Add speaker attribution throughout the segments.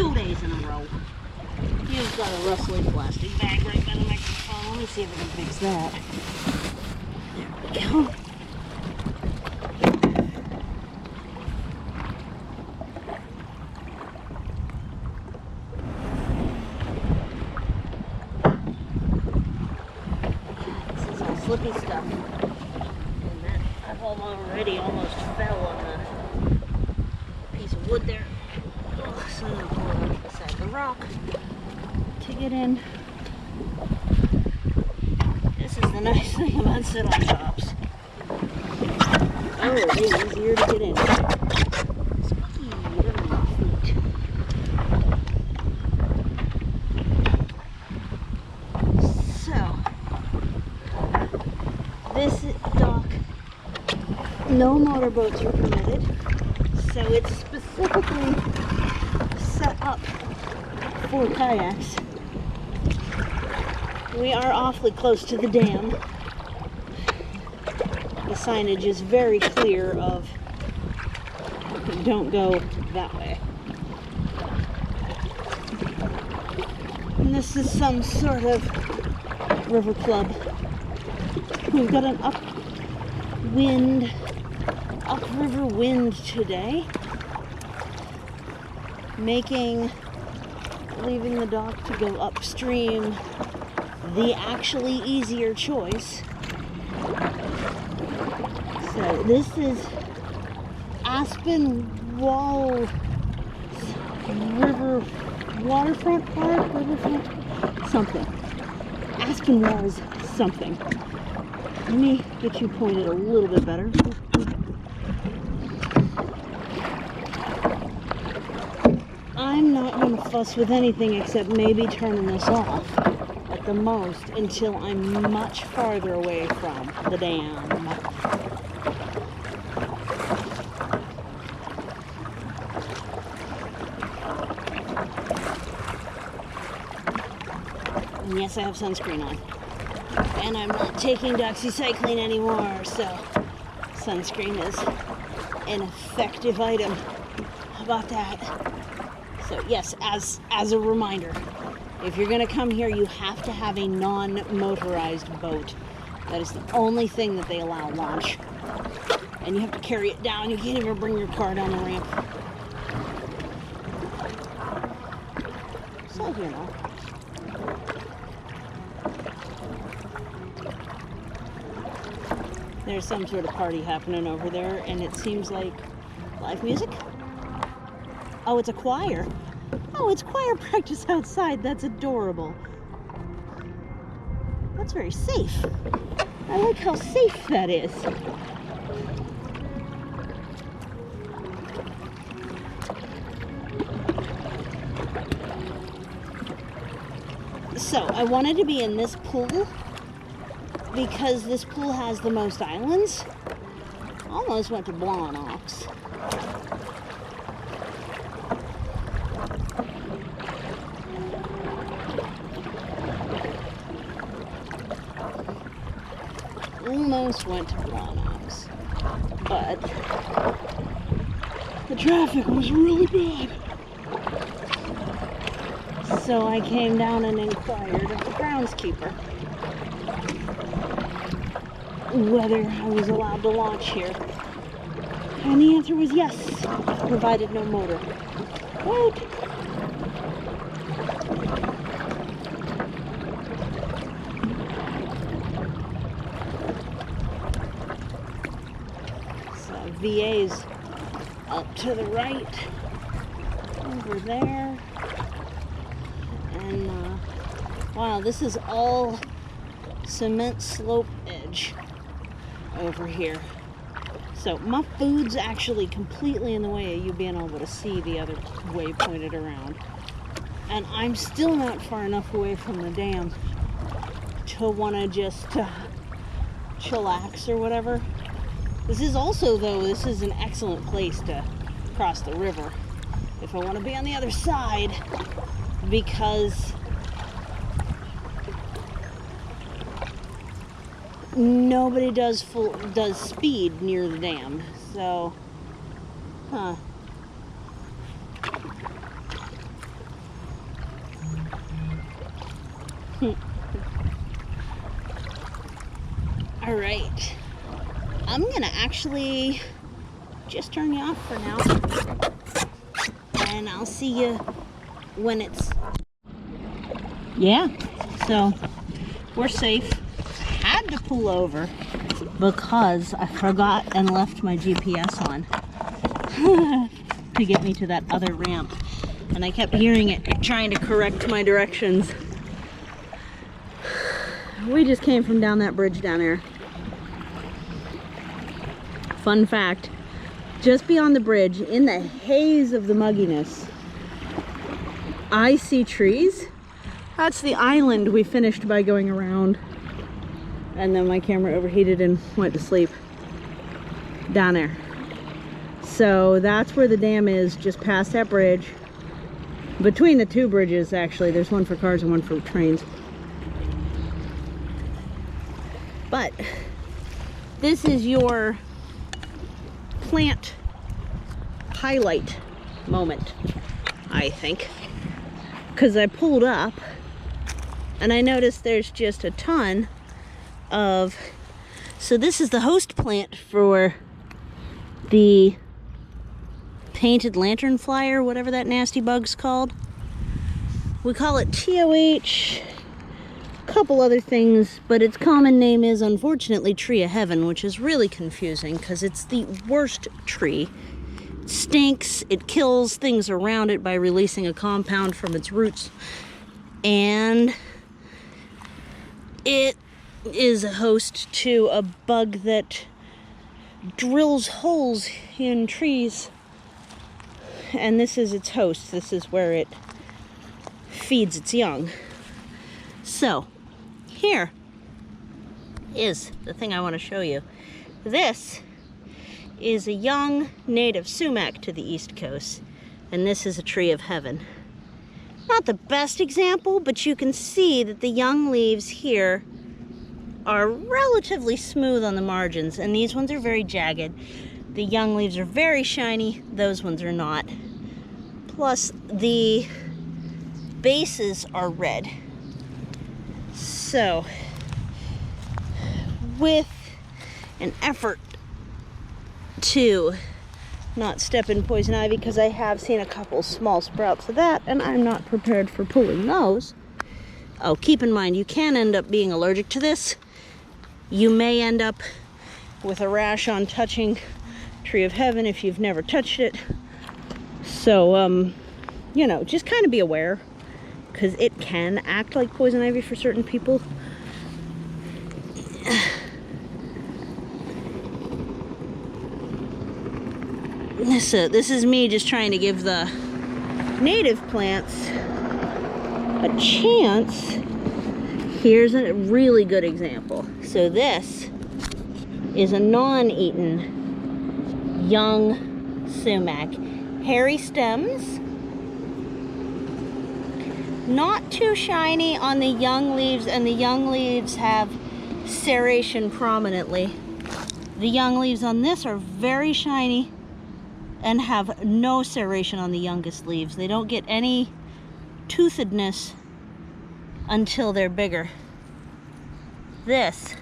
Speaker 1: 2 days in a row. He's got a rustly plastic bag right by the microphone. Let me see if I can fix that. There we go. This is all slippy stuff. And that I've already almost fell on the piece of wood there. Oh, so I'm going to pull it up beside the rock to get in. This is the nice thing about sit-on tops. Oh, it is easier to get in. Squeaky little feet. So, this dock, no motorboats are permitted. So it's specifically set up for kayaks. We are awfully close to the dam. The signage is very clear of don't go that way. And this is some sort of river club. We've got an upriver wind today, making leaving the dock to go upstream the actually easier choice. So this is Aspen Walls River Waterfront Park, Riverfront something. Aspen Walls something. Let me get you pointed a little bit better. I'm not going to fuss with anything except maybe turning this off at the most until I'm much farther away from the dam. And yes, I have sunscreen on. And I'm not taking doxycycline anymore, so sunscreen is an effective item. How about that? So yes, as a reminder, if you're going to come here, you have to have a non-motorized boat. That is the only thing that they allow launch. And you have to carry it down. You can't even bring your car down the ramp. So, you know. There's some sort of party happening over there, and it seems like live music. Oh, it's a choir. Oh, it's choir practice outside. That's adorable. That's very safe. I like how safe that is. So, I wanted to be in this pool because this pool has the most islands. Almost went to Blawnox. Almost went to Blawnox, but the traffic was really bad. So I came down and inquired of the groundskeeper whether I was allowed to launch here. And the answer was yes, provided no motor. What? So VA's up to the right, over there. And wow, this is all cement slope edge over here. So my food's actually completely in the way of you being able to see the other way pointed around. And I'm still not far enough away from the dam to want to just chillax or whatever. This is also, though, this is an excellent place to cross the river if I want to be on the other side, because nobody does speed near the dam. So, All right. I'm gonna actually just turn you off for now. And I'll see you when it's... Yeah, so we're safe. Had to pull over because I forgot and left my GPS on to get me to that other ramp. And I kept hearing it trying to correct my directions. We just came from down that bridge down there. Fun fact, just beyond the bridge, in the haze of the mugginess, I see trees. That's the island we finished by going around. And then my camera overheated and went to sleep down there. So that's where the dam is, just past that bridge. Between the two bridges, actually. There's one for cars and one for trains. But this is your plant highlight moment, I think. Because I pulled up and I noticed there's just a ton of... So this is the host plant for the painted lanternfly, or whatever that nasty bug's called. We call it TOH, a couple other things, but its common name is unfortunately tree of heaven, which is really confusing because it's the worst tree. It stinks, it kills things around it by releasing a compound from its roots, and it is a host to a bug that drills holes in trees, and this is its host. This is where it feeds its young. So here is the thing I want to show you. This is a young native sumac to the East Coast, and this is a tree of heaven. Not the best example, but you can see that the young leaves here are relatively smooth on the margins, and these ones are very jagged. The young leaves are very shiny, those ones are not. Plus the bases are red. So with an effort to not step in poison ivy, because I have seen a couple small sprouts of that and I'm not prepared for pulling those. Oh, keep in mind, you can end up being allergic to this. You may end up with a rash on touching tree of heaven if you've never touched it. So, you know, just kind of be aware, because it can act like poison ivy for certain people. This is me just trying to give the native plants a chance. Here's a really good example. So this is a non-eaten young sumac. Hairy stems. Not too shiny on the young leaves, and the young leaves have serration prominently. The young leaves on this are very shiny and have no serration on the youngest leaves. They don't get any toothedness until they're bigger. This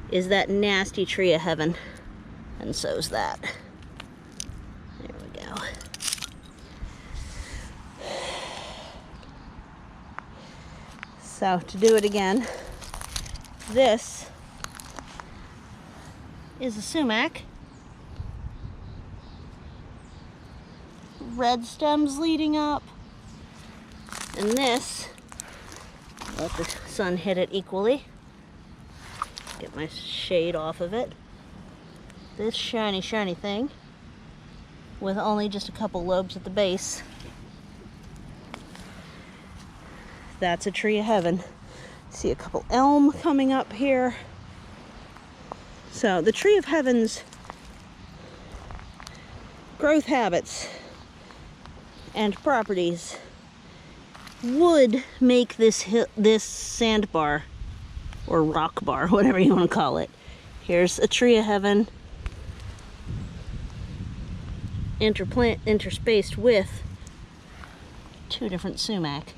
Speaker 1: is that nasty tree of heaven, and so's that. There we go. So to do it again, this is a sumac. Red stems leading up, and this, let the sun hit it equally, get my shade off of it. This shiny thing with only just a couple lobes at the base, that's a tree of heaven. See a couple elm coming up here. So the tree of heaven's growth habits and properties would make this sandbar or rock bar, whatever you want to call it. Here's a tree of heaven interspaced with two different sumac.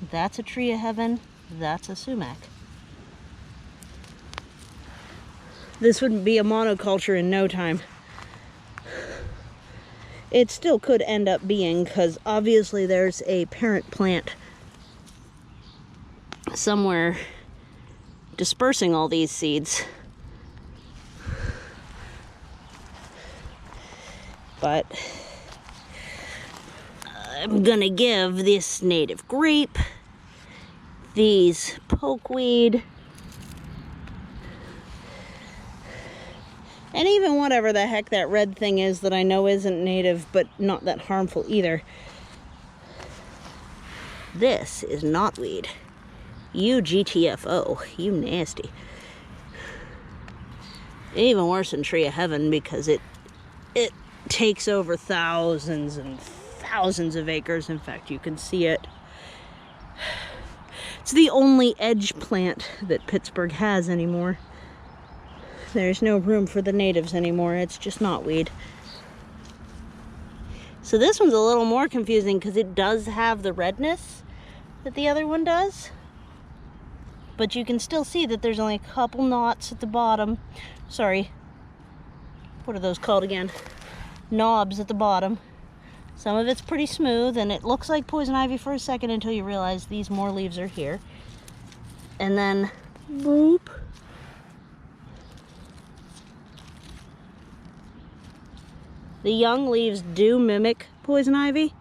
Speaker 1: That's a tree of heaven. That's a sumac. This would be a monoculture in no time. It still could end up being, because obviously there's a parent plant somewhere dispersing all these seeds. But I'm gonna give this native grape, these pokeweed, and even whatever the heck that red thing is that I know isn't native, but not that harmful either. This is knotweed. You GTFO. You nasty. Even worse than tree of heaven, because it takes over thousands and thousands of acres. In fact, you can see it. It's the only edge plant that Pittsburgh has anymore. There's no room for the natives anymore. It's just knotweed. So this one's a little more confusing because it does have the redness that the other one does. But you can still see that there's only a couple knots at the bottom. Sorry. What are those called again? Knobs at the bottom. Some of it's pretty smooth, and it looks like poison ivy for a second until you realize these more leaves are here. And then, boop. The young leaves do mimic poison ivy,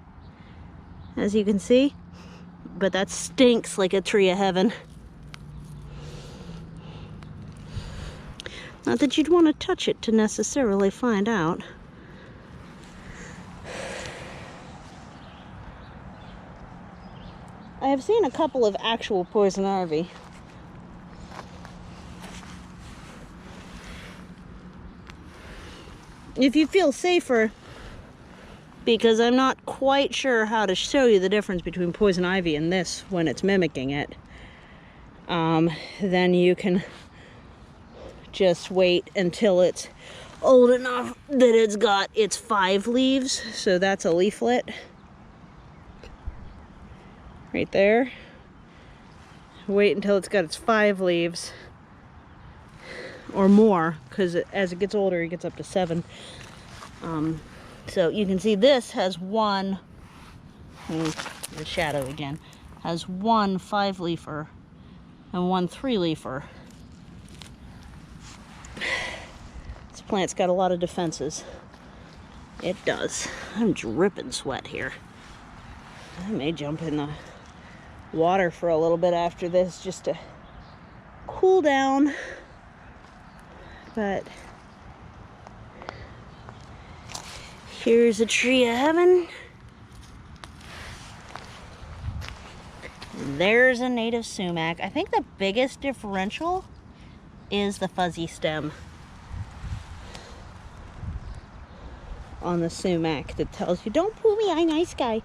Speaker 1: as you can see, but that stinks like a tree of heaven. Not that you'd want to touch it to necessarily find out. I have seen a couple of actual poison ivy. If you feel safer, because I'm not quite sure how to show you the difference between poison ivy and this when it's mimicking it, then you can just wait until it's old enough that it's got its 5 leaves. So that's a leaflet right there. Wait until it's got its 5 leaves or more, because as it gets older it gets up to 7. So you can see this has one, the shadow again, has one 5-leafer and one 3-leafer. This plant's got a lot of defenses. It does. I'm dripping sweat here. I may jump in the water for a little bit after this just to cool down. But here's a tree of heaven. There's a native sumac. I think the biggest differential is the fuzzy stem on the sumac that tells you, don't pull me, I'm a nice guy.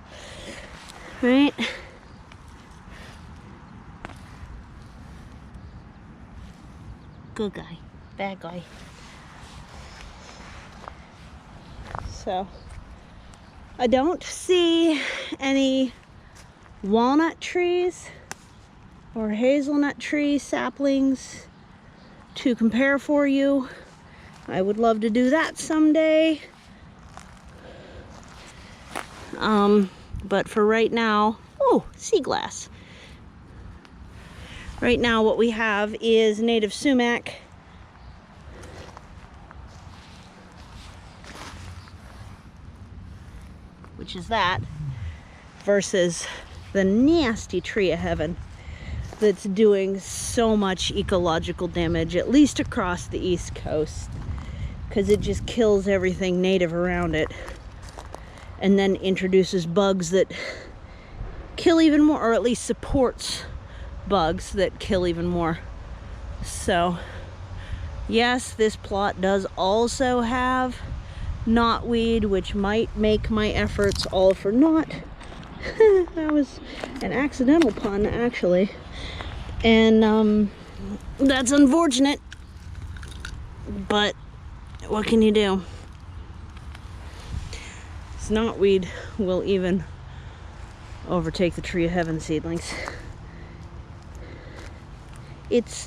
Speaker 1: Right? Good guy. Bad guy. So I don't see any walnut trees or hazelnut tree saplings to compare for you. I would love to do that someday. But for right now, oh, sea glass. Right now what we have is native sumac. Which is that, versus the nasty tree of heaven that's doing so much ecological damage, at least across the East Coast, because it just kills everything native around it and then introduces bugs that kill even more, or at least supports bugs that kill even more. So yes, this plot does also have knotweed, which might make my efforts all for naught. That was an accidental pun, actually. And that's unfortunate, but what can you do? This knotweed will even overtake the Tree of Heaven seedlings. It's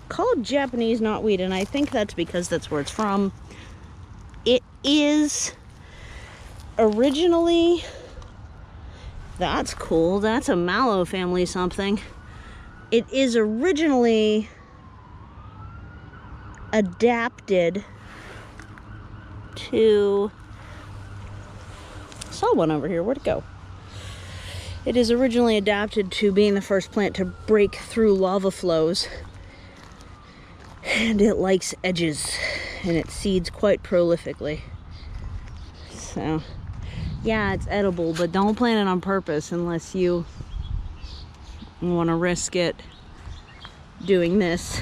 Speaker 1: called Japanese knotweed, and I think that's because that's where it's from. It is originally, that's cool, that's a mallow family something. It is originally adapted to, I saw one over here, where'd it go? It is originally adapted to being the first plant to break through lava flows, and it likes edges, and it seeds quite prolifically. So yeah, it's edible, but don't plant it on purpose unless you want to risk it doing this.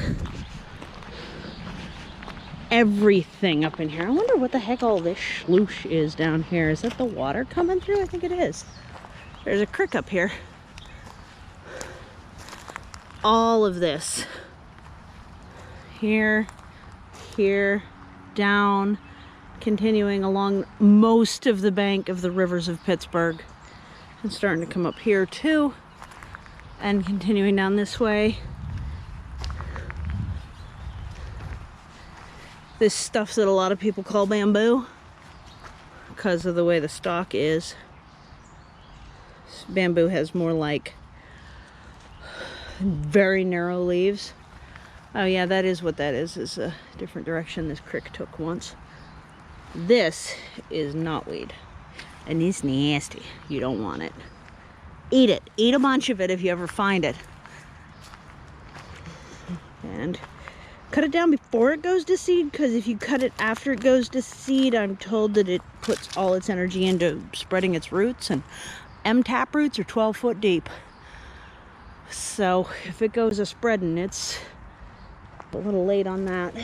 Speaker 1: Everything up in here. I wonder what the heck all this sloosh is down here. Is that the water coming through? I think it is. There's a creek up here. All of this. Here, here, down, continuing along most of the bank of the rivers of Pittsburgh. And starting to come up here too. And continuing down this way. This stuff that a lot of people call bamboo because of the way the stalk is. Bamboo has more like very narrow leaves. Oh yeah, that is what that is a different direction this creek took once. This is knotweed, and it's nasty. You don't want it. Eat it. Eat a bunch of it if you ever find it. And cut it down before it goes to seed, because if you cut it after it goes to seed, I'm told that it puts all its energy into spreading its roots, and tap roots are 12 foot deep. So if it goes a spreading, it's a little late on that.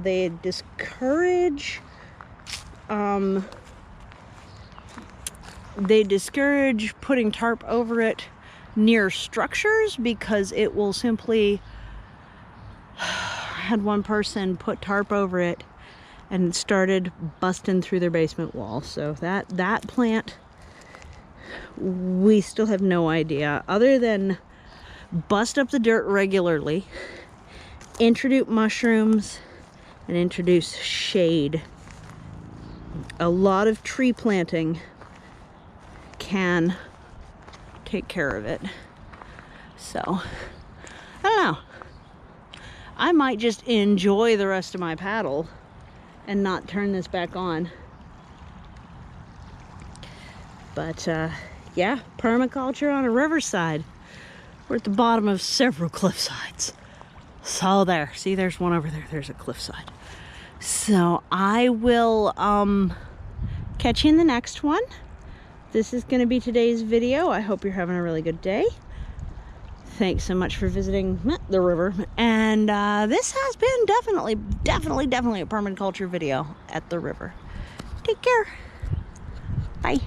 Speaker 1: They discourage putting tarp over it near structures because it will simply, had one person put tarp over it and it started busting through their basement wall. So that plant, we still have no idea, other than bust up the dirt regularly, introduce mushrooms, and introduce shade. A lot of tree planting can take care of it. So, I don't know. I might just enjoy the rest of my paddle and not turn this back on. But yeah, permaculture on a riverside. We're at the bottom of several cliff sides. So there, see, there's one over there. There's a cliffside. So I will catch you in the next one. This is going to be today's video. I hope you're having a really good day. Thanks so much for visiting the river. And this has been definitely a permaculture video at the river. Take care. Bye.